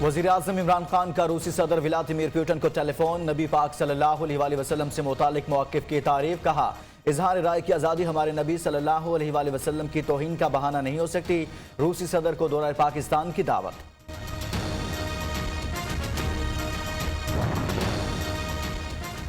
वज़ीर-ए-आज़म इमरान खान का रूसी सदर व्लादिमीर पुतिन को टेलीफोन। नबी पाक सल्लल्लाहु अलैहि वसल्लम से मुतालिक मौक़िफ़ की तारीफ़। कहा, इजहार राय की आज़ादी हमारे नबी सल्लल्लाहु अलैहि वसल्लम की तौहीन का बहाना नहीं हो सकती। रूसी सदर को दौरा पाकिस्तान की दावत।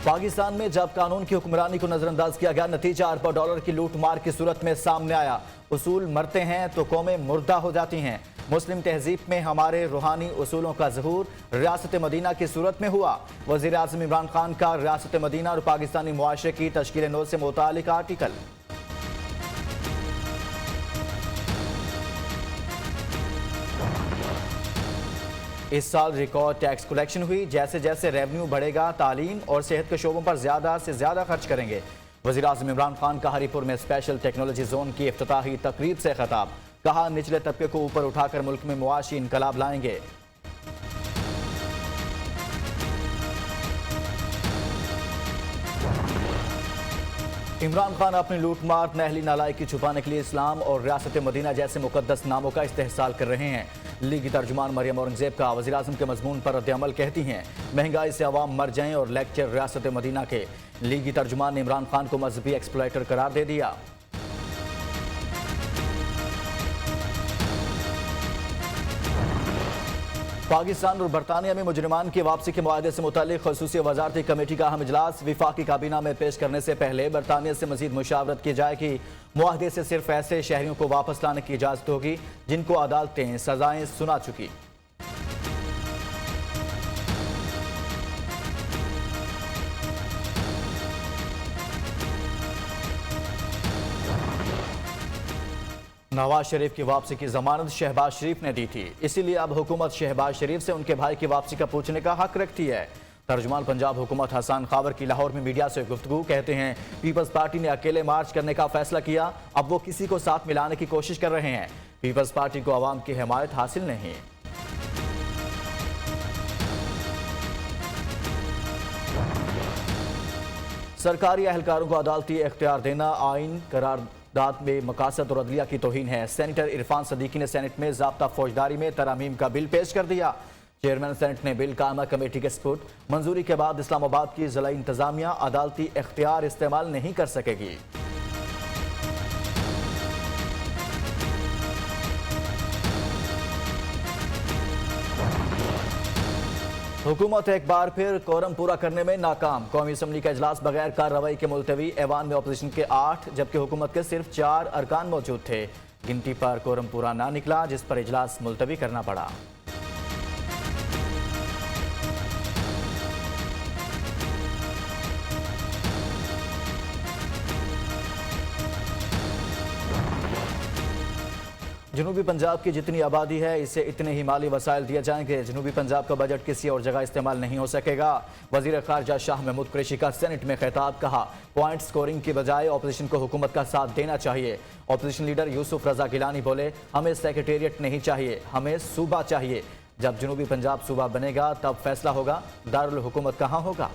पाकिस्तान में जब कानून की हुक्मरानी को नजरअंदाज किया गया, नतीजा अरबों डॉलर की लूट मार की सूरत में सामने आया। उसूल मरते हैं तो कौमें मुर्दा हो जाती हैं। मुस्लिम तहजीब में हमारे रूहानी उसूलों का ज़हूर रियासत मदीना की सूरत में हुआ। वज़ीर आज़म इमरान खान का रियासत मदीना और पाकिस्तानी मुआशरे की तश्कील नौ से मुतालिक आर्टिकल। इस साल रिकॉर्ड टैक्स कलेक्शन हुई। जैसे जैसे रेवेन्यू बढ़ेगा, तालीम और सेहत के शोबों पर ज़्यादा से ज़्यादा खर्च करेंगे। वज़ीर आज़म इमरान खान का हरीपुर में स्पेशल टेक्नोलॉजी जोन की इफ्तिताही तकरीब से खिताब। कहा, निचले तबके को ऊपर उठाकर मुल्क में मुआशी इनकलाब लाएंगे। इमरान खान अपनी लूटमार नहली नालायकी छुपाने के लिए इस्लाम और रियासत मदीना जैसे मुकद्दस नामों का इस्तेहसाल कर रहे हैं। लीगी तर्जुमान मरियम औरंगजेब का वज़ीर आज़म के मजमून पर रद्द-ए-अमल कहती हैं, महंगाई से अवाम मर जाएं और लेक्चर रियासत मदीना के। लीगी तर्जुमान ने इमरान खान को मजहबी एक्सप्लॉइटर करार दे दिया। पाकिस्तान और बरतानिया में मुजरिमान की वापसी के मुआहदे से मुतालिक खसूसी वजारती कमेटी का अहम इजलास। विफाकी काबीना में पेश करने से पहले बरतानिया से मजीद मुशावरत की जाएगी। मुआहदे से सिर्फ ऐसे शहरियों को वापस लाने की इजाज़त होगी जिनको अदालतें सजाएं सुना चुकी। नवाज शरीफ की वापसी की जमानत शहबाज शरीफ ने दी थी, इसीलिए अब हुकूमत शहबाज शरीफ से उनके भाई की वापसी का पूछने का हक रखती है। तर्जुमान पंजाब हुकूमत हसन खावर की लाहौर में मीडिया से गुफ्तगू। कहते हैं, पीपल्स पार्टी ने अकेले मार्च करने का फैसला किया, अब वो किसी को साथ मिलाने की कोशिश कर रहे हैं। पीपल्स पार्टी को अवाम की हिमायत हासिल नहीं। सरकारी अहलकारों को अदालती इख्तियार देना आइन करारदाद में मकासद और अदलिया की तौहीन है। सेनेटर इरफान सदीकी ने सेनेट में ज़ाब्ता फौजदारी में तरामीम का बिल पेश कर दिया। चेयरमैन सेनेट ने बिल कायमा कमेटी के सपुर्द। मंजूरी के बाद इस्लामाबाद की ज़िला इंतजामिया अदालती इख्तियार इस्तेमाल नहीं कर सकेगी। हुकूमत एक बार फिर कोरम पूरा करने में नाकाम। कौमी असम्बली का इजलास बगैर कार्रवाई के मुलतवी। ऐवान में अपोजिशन के 8 जबकि हुकूमत के सिर्फ 4 अरकान मौजूद थे। गिनती पर कोरम पूरा ना निकला, जिस पर इजलास मुलतवी करना पड़ा। जनूबी पंजाब की जितनी आबादी है, इसे इतने ही माली वसाइल दिए जाएंगे। जनूबी पंजाब का बजट किसी और जगह इस्तेमाल नहीं हो सकेगा। वजीर खारजा शाह महमूद कुरैशी का सेनेट में खिताब। कहा, पॉइंट स्कोरिंग की बजाय अपोजिशन को हुकूमत का साथ देना चाहिए। अपोजिशन लीडर यूसुफ रजा गिलानी बोले, हमें सेक्रेटेरिएट नहीं चाहिए, हमें सूबा चाहिए। जब जनूबी पंजाब सूबा बनेगा तब फैसला होगा दारुल हुकूमत कहाँ होगा।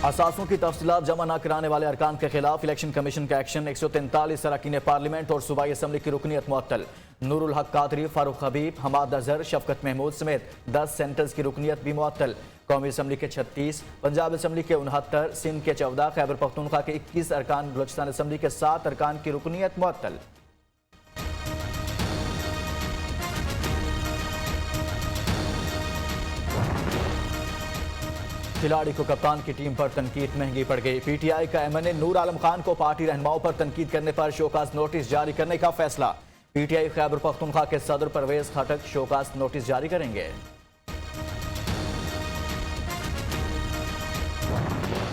असासों की तफसीलात जमा न कराने वाले अरकान के खिलाफ इलेक्शन कमीशन का एक्शन। 143 अरकान पार्लियामेंट और सूबाई असम्बली की रुकनीत मुअत्तल। नूरुल हक कादरी, फारूक हबीब, हमाद अजहर, शफकत महमूद समेत 10 सेंटर्स की रुकनीत भी मुअत्तल। कौमी असम्बली के 36, पंजाब असम्बली के 69, सिंध के 14, खैबर पख्तूनख्वा के 21 अरकान, बलूचिस्तान असम्बली के 7 अरकान की रुकनीत मुअत्तल। खिलाड़ी को कप्तान की टीम पर तनकीद महंगी पड़ गई। पीटीआई का एमएनए नूर आलम खान को पार्टी रहनुमाओं पर तनकीद करने पर शोकाज नोटिस जारी करने का फैसला। पीटीआई खैबर पख्तूनख्वा के सदर परवेज खटक शोकाज नोटिस जारी करेंगे।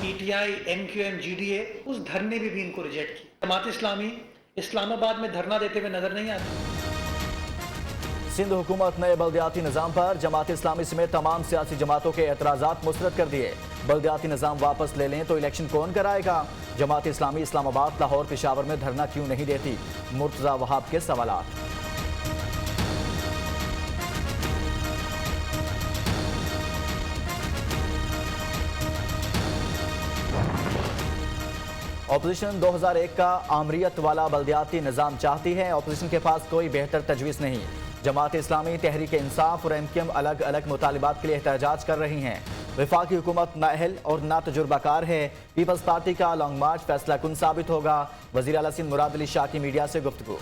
पीटीआई, एमक्यूएम, जीडीए उस धरने में भी इनको रिजेक्ट किया। जमात इस्लामी इस्लामाबाद में धरना देते हुए नजर नहीं आती। सिंध हुकूमत नए बल्दियाती निज़ाम पर जमात इस्लामी समेत तमाम सियासी जमातों के एतराज़ात मुस्तरद कर दिए। बल्दियाती निज़ाम वापस ले लें तो इलेक्शन कौन कराएगा। जमात इस्लामी इस्लामाबाद, लाहौर, पेशावर में धरना क्यों नहीं देती। मुर्तज़ा वहाब के सवालात। ऑपोजिशन 2001 का आमरीत वाला बल्दियाती निज़ाम चाहती है। ऑपोजिशन के पास कोई बेहतर तजवीज़ नहीं। जमात इस्लामी, तहरीक इंसाफ और एमक्यूएम अलग अलग मुतालिबात के लिए एहतजाज कर रही हैं। वफाकी हुकूमत नाअहल और ना तजुर्बाकार है। पीपल्स पार्टी का लॉन्ग मार्च फैसला कुन साबित होगा। वज़ीर आला सिंध मुराद अली शाह की मीडिया से गुफ्तगू।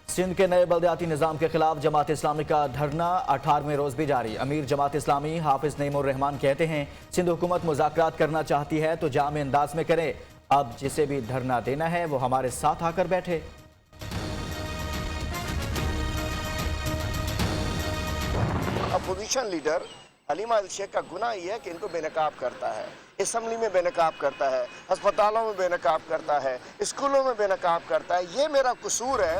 सिंध के नए बल्दियाती निज़ाम के खिलाफ जमात इस्लामी का धरना 18वें रोज भी जारी। अमीर जमात इस्लामी हाफिज नईमुर रहमान कहते हैं, सिंध हुकूमत मुज़ाकरात करना चाहती है तो जामे अंदाज में करे। अब जिसे भी धरना देना है वो हमारे साथ आकर बैठे। अपोजिशन लीडर हलीम आदिल शेख का गुनाह ये है कि इनको बेनकाब करता है, असम्बली में बेनकाब करता है, अस्पतालों में बेनकाब करता है, स्कूलों में बेनकाब करता है। ये मेरा कसूर है।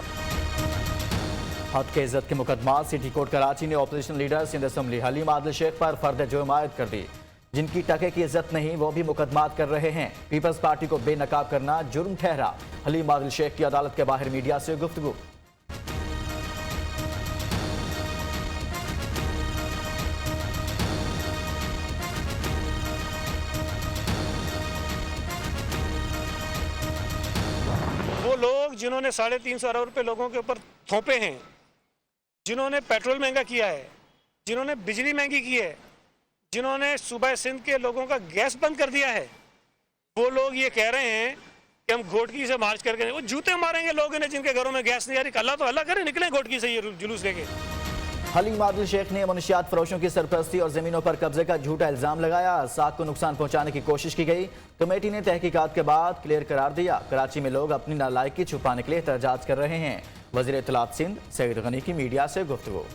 हद के इज्जत के मुकदमा। सिटी कोर्ट कराची ने opposition leader Sindh assembly Haleem Adil Sheikh पर फर्द जुर्म आयद कर दी। जिनकी टके की इज्जत नहीं वो भी मुकदमात कर रहे हैं। पीपल्स पार्टी को बेनकाब करना जुर्म ठहरा। हलीम आदिल शेख की अदालत के बाहर मीडिया से गुफ्तगू। वो लोग जिन्होंने 350 अरब रुपए लोगों के ऊपर थोपे हैं, जिन्होंने पेट्रोल महंगा किया है, जिन्होंने बिजली महंगी की है, जिन्होंने सूबा सिंध के लोगों का गैस बंद कर दिया है, वो लोग ये कह रहे हैं कि हम घोटकी से मार्च करके वो जूते मारेंगे लोग इन्हें जिनके घरों में गैस नहीं आ रही। अल्लाह तो अल्लाह करे निकले घोटकी से ये जुलूस लेके। हलीम आदिल शेख ने मनशियात फरोशों की सरपरस्ती और जमीनों पर कब्जे का झूठा इल्जाम लगाया। साख को नुकसान पहुंचाने की कोशिश की गई। कमेटी ने तहकीकात के बाद क्लियर करार दिया। कराची में लोग अपनी नालायकी छुपाने के लिए एहतजाज कर रहे हैं। वज़ीर इत्तलात सिंध सईद गनी की मीडिया से गुफ्तगू।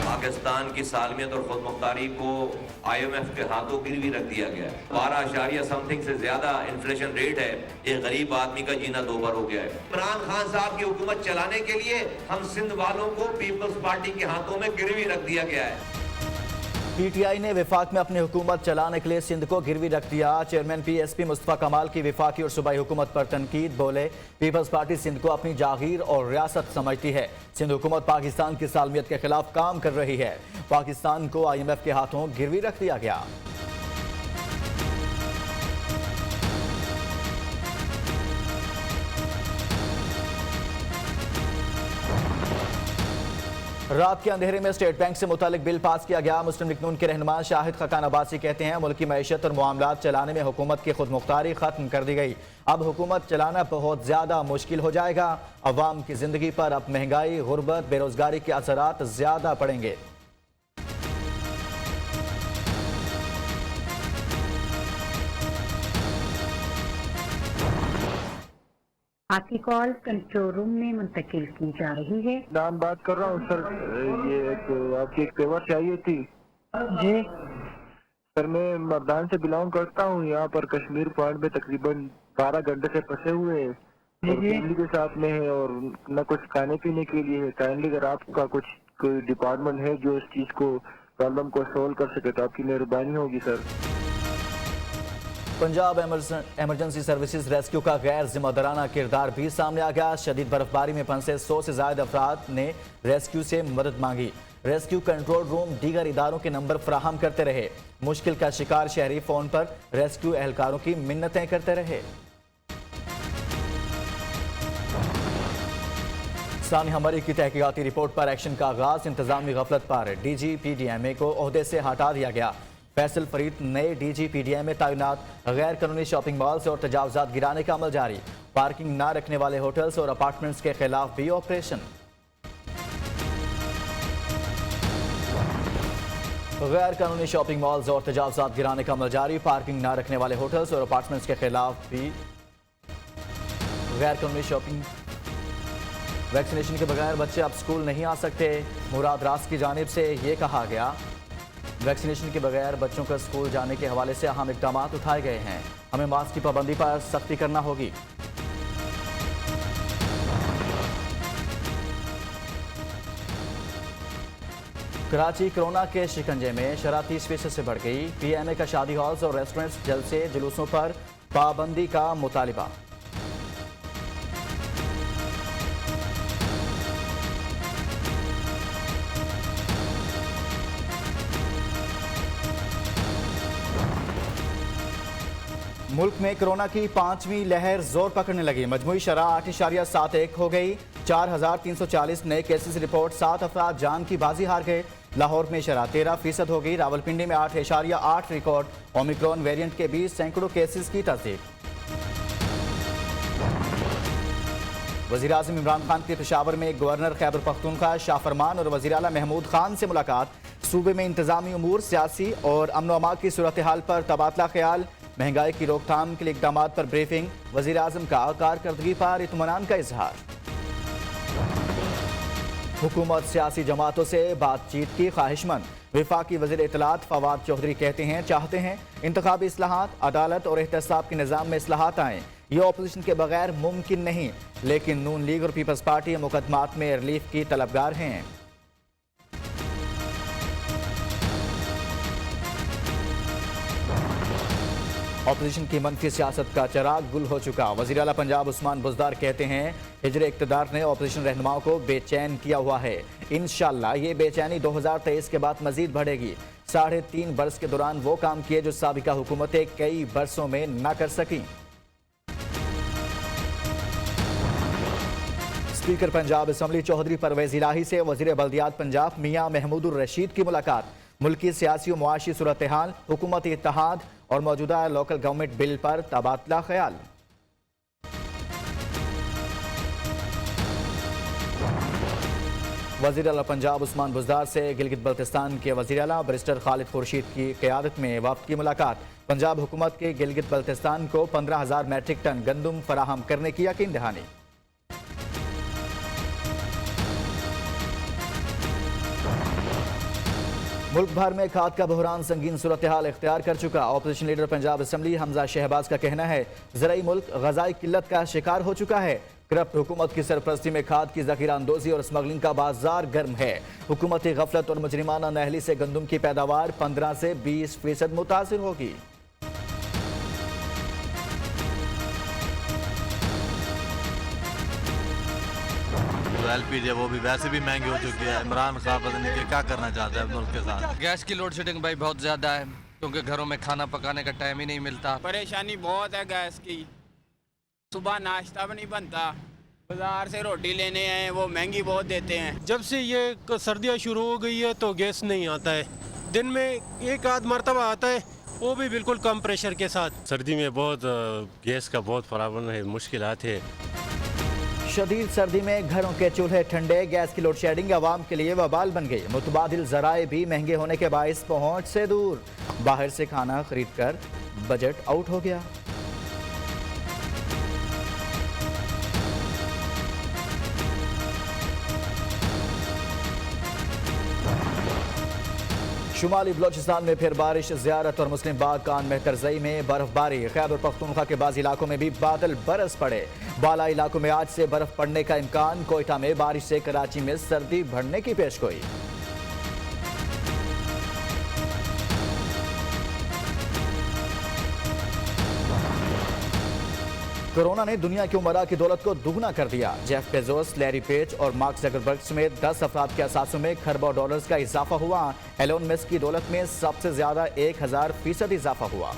पाकिस्तान की सालमियत और खुद मुख्तारी को IMF के हाथों गिरवी रख दिया गया है। 12 समथिंग से ज्यादा इन्फ्लेशन रेट है। एक गरीब आदमी का जीना दोबार हो गया है। इमरान खान साहब की हुकूमत चलाने के लिए हम सिंध वालों को पीपल्स पार्टी के हाथों में गिरवी रख दिया गया है। PTI ने विफाक में अपनी हुकूमत चलाने के लिए सिंध को गिरवी रख दिया। चेयरमैन PSP मुस्तफा कमाल की विफाकी और सूबाई हुकूमत पर तनकीद। बोले, पीपल्स पार्टी सिंध को अपनी जागीर और रियासत समझती है। सिंध हुकूमत पाकिस्तान की सालमियत के खिलाफ काम कर रही है। पाकिस्तान को IMF के हाथों गिरवी रख दिया गया। रात के अंधेरे में स्टेट बैंक से मुतालिक बिल पास किया गया। मुस्लिम लीग नून के रहनुमा शाहिद खकान अब्बासी कहते हैं, मुल्की मईशत और मामलात चलाने में हुकूमत की खुद मुख्तारी खत्म कर दी गई। अब हुकूमत चलाना बहुत ज्यादा मुश्किल हो जाएगा। अवाम की जिंदगी पर अब महंगाई, गुर्बत, बेरोजगारी के असरात ज्यादा पड़ेंगे। आपकी कॉल कंट्रोल रूम में मुंतकिल की जा रही है। नाम बात कर रहा हूँ सर, ये आपकी एक पेवर चाहिए थी जी सर। मैं मर्दान से बिलोंग करता हूँ। यहाँ पर कश्मीर पॉइंट में तकरीबन 12 घंटे से फंसे हुए हैं और फैमिली के साथ में है और न कुछ खाने पीने के लिए है। काइंडली अगर आपका कोई डिपार्टमेंट है जो इस चीज को प्रॉब्लम को सोल्व कर सके तो आपकी मेहरबानी होगी sir. Punjab emergency services rescue का गैर जिम्मेदाराना किरदार भी सामने आ गया। शदीद बर्फबारी में फंसे 100 से ज्यादा अफराद ने रेस्क्यू से मदद मांगी। रेस्क्यू कंट्रोल रूम दीगर इदारों के नंबर फराहम करते रहे। मुश्किल का शिकार शहरी फोन पर रेस्क्यू एहलकारों की मिन्नतें करते रहे। सानिया मरी की तहकीकाती रिपोर्ट पर एक्शन का आगाज। इंतजामी गफलत पर DG PDMA को ओहदे से हटा दिया गया। फैसल फरीद नए DG PDMA तैनात। गैर कानूनी शॉपिंग मॉल्स और तजावजात गिराने का अमल जारी। पार्किंग न रखने वाले होटल्स और अपार्टमेंट्स के खिलाफ भी ऑपरेशन। गैर कानूनी शॉपिंग मॉल्स और तजावजात गिराने का अमल जारी। पार्किंग न रखने वाले होटल्स और अपार्टमेंट्स के खिलाफ भी गैर कानूनी शॉपिंग। वैक्सीनेशन के बगैर बच्चे अब स्कूल नहीं आ सकते। मुराद रास की जानिब से ये कहा गया, वैक्सीनेशन के बगैर बच्चों का स्कूल जाने के हवाले से अहम इक़दाम उठाए गए हैं। हमें मास्क की पाबंदी पर सख्ती करना होगी। कराची कोरोना के शिकंजे में शरह 30% से बढ़ गई। PMA का शादी हॉल्स और रेस्टोरेंट्स, जलसे जुलूसों पर पाबंदी का मुतालिबा। मुल्क में कोरोना की 5वीं लहर जोर पकड़ने लगी। मजमूई शरह 8.71 हो गई। 4,340 नए केसेस रिपोर्ट। 7 अफराद जान की बाजी हार गए। लाहौर में शरह 13% हो गई। रावलपिंडी में 8.8 रिकॉर्ड। ओमिक्रॉन वेरिएंट के बीच सैकड़ों केसेस की तस्दीक। वज़ीर आज़म इमरान खान की पेशावर में गवर्नर खैबर पख्तूनख्वा शाह फरमान और वज़ीर आला महमूद खान से मुलाकात। सूबे में इंतजामी उमूर, सियासी और अमन अमा की सूरत हाल पर तबादला ख्याल। महंगाई की रोकथाम के लिए इक़दाम पर ब्रीफिंग। वज़ीर आज़म का कारकर्दगी पर इत्मीनान का इजहार। हुकूमत सियासी जमातों से बातचीत की ख्वाहिशमंद। वफाकी वज़ीर इत्तलात फवाद चौधरी कहते हैं चाहते हैं इंतखाबी इस्लाहात, अदालत और एहतसाब के निज़ाम में इस्लाहात आएँ। ये ऑपोजिशन के बगैर मुमकिन नहीं, लेकिन नून लीग और पीपल्स पार्टी मुकदमात में रिलीफ की तलबगार हैं। ऑपोजिशन की मनफी सियासत का चिराग गुल हो चुका। वज़ीर आला पंजाब उस्मान बुज़दार कहते हैं हिजर इक़्तिदार ने ऑपोजिशन रहनुमाओं को बेचैन किया हुआ है। इंशाअल्लाह ये बेचैनी 2023 के बाद मजीद बढ़ेगी। 3.5 बरस के दौरान वो काम किए जो साबिका हुकूमतें कई बरसों में न कर सकी। स्पीकर पंजाब असम्बली चौधरी परवेज़ इलाही से वज़ीर बल्दियात पंजाब मियां महमूदुर रशीद की मुलाकात। मुल्की सियासी और मुआशी सूरत हाल, हुकूमती इत्तेहाद और मौजूदा लोकल गवर्नमेंट बिल पर तबादला ख्याल। वज़ीर आला पंजाब उस्मान बुज़दार से गिलगित बल्तिस्तान के वज़ीर आला बैरिस्टर खालिद खुर्शीद की क़यादत में वफ़द की मुलाकात। पंजाब हुकूमत के गिलगित बल्तिस्तान को 15,000 मैट्रिक टन गंदम फराहम करने की यकीन दहानी। मुल्क भर में खाद का बहरान संगीन सूरत हाल इख्तियार कर चुका। Opposition leader Punjab assembly Hamza Shahbaz का कहना है ज़राई मुल्क ग़ज़ाई किल्लत का शिकार हो चुका है। करप्ट हुकूमत की सरपरस्ती में खाद की ज़ख़ीरा अंदोज़ी और स्मगलिंग का बाजार गर्म है। हुकूमती गफलत और मुजरिमाना नहली से गंदम की पैदावार 15 से 20% मुतासिर होगी। एलपीजी है वो भी वैसे भी महंगी हो चुकी है। इमरान खान पता नहीं क्या करना चाहता है मुल्क के साथ। गैस की लोड शेडिंग भाई बहुत ज़्यादा है क्योंकि घरों में खाना पकाने का टाइम ही नहीं मिलता। परेशानी बहुत है गैस की। सुबह नाश्ता भी नहीं बनता, बाजार से रोटी लेने आए वो महंगी बहुत देते हैं। जब से ये सर्दियाँ शुरू हो गई है तो गैस नहीं आता है। दिन में एक आध मरतबा आता है, वो भी बिल्कुल कम प्रेशर के साथ। सर्दी में बहुत गैस का बहुत प्रॉब्लम है, मुश्किलात है। शदीद सर्दी में घरों के चूल्हे ठंडे, गैस की लोड शेडिंग आवाम के लिए वबाल बन गई। मुतबादिल ज़राए भी महंगे होने के बायस पहुंच से दूर। बाहर से खाना खरीद कर बजट आउट हो गया। शुमाली बलोचिस्तान में फिर बारिश, ज़ियारत और मुस्लिम बाग कान मेहतरजई में बर्फबारी। खैबर पख्तूनख्वा के बाज़ इलाकों में भी बादल बरस पड़े। बाला इलाकों में आज से बर्फ पड़ने का इम्कान। कोयटा में बारिश से कराची में सर्दी बढ़ने की पेशगोई। कोरोना ने दुनिया की उमरा की दौलत को दुगना कर दिया। जेफ बेजोस, लैरी पेज और मार्क ज़करबर्ग समेत 10 अफराद के असासों में खरबों डॉलर्स का इजाफा हुआ। एलोन मस्क की दौलत में सबसे ज्यादा 1000% इजाफा हुआ।